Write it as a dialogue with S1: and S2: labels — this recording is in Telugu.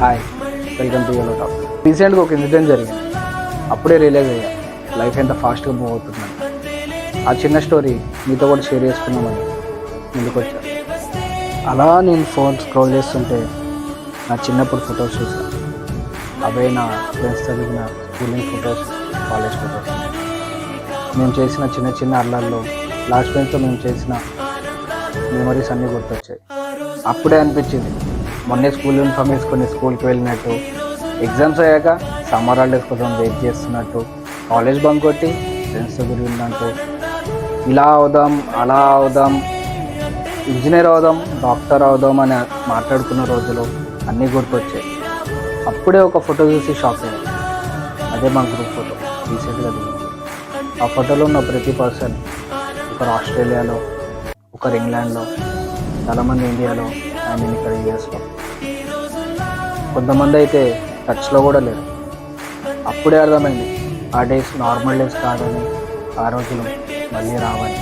S1: Hi, welcome to YOLO talk. రీసెంట్గా ఒక ఇన్సిడెంట్ జరిగింది. అప్పుడే రియలైజ్ అయ్యా లైఫ్ ఎంత ఫాస్ట్గా మూవ్ అవుతుందని. ఆ చిన్న స్టోరీ మీతో కూడా షేర్ చేసుకున్నామని ముందుకొచ్చా. అలా నేను ఫోన్ స్క్రోల్ చేస్తుంటే నా చిన్నప్పుడు ఫొటోస్ చూసాను. అవే నా ఫ్రెండ్స్ చదివిన స్కూలింగ్ ఫొటోస్, కాలేజ్ ఫొటోస్. మేము చేసిన చిన్న చిన్న అల్లల్లో లాస్ట్ బెంచ్తో మేము చేసిన మెమరీస్ అన్నీ గుర్తొచ్చాయి. అప్పుడే అనిపించింది మొన్నే స్కూల్ యూనిఫామ్ వేసుకొని స్కూల్కి వెళ్ళినట్టు, ఎగ్జామ్స్ అయ్యాక సమ్మర్ హాలిడేస్ కోసం వెయిట్ చేస్తున్నట్టు, కాలేజ్ బంక్ కొట్టి ఫ్రెండ్స్తో తిరిగినట్టు, ఇలా అవుదాం అలా అవుదాం, ఇంజనీర్ అవుదాం డాక్టర్ అవుదాం అని మాట్లాడుకున్న రోజులు అన్నీ గుర్తొచ్చాయి. అప్పుడే ఒక ఫోటో చూసి షాక్ అయ్యాను. అదే మా గ్రూప్ ఫోటో రీసెంట్గా దిగింది. ఆ ఫోటోలో ఉన్న ప్రతి పర్సన్, ఒకరు ఆస్ట్రేలియాలో, ఒకరు ఇంగ్లాండ్లో, చాలామంది ఇండియాలో, అండ్ నేను ఇక్కడ యూఎస్లో. కొంతమంది అయితే టచ్లో కూడా లేరు. అప్పుడే అర్థమైంది ఆ డేస్ నార్మల్ డేస్ కాదని, ఆ రోజులు మళ్ళీ రావని.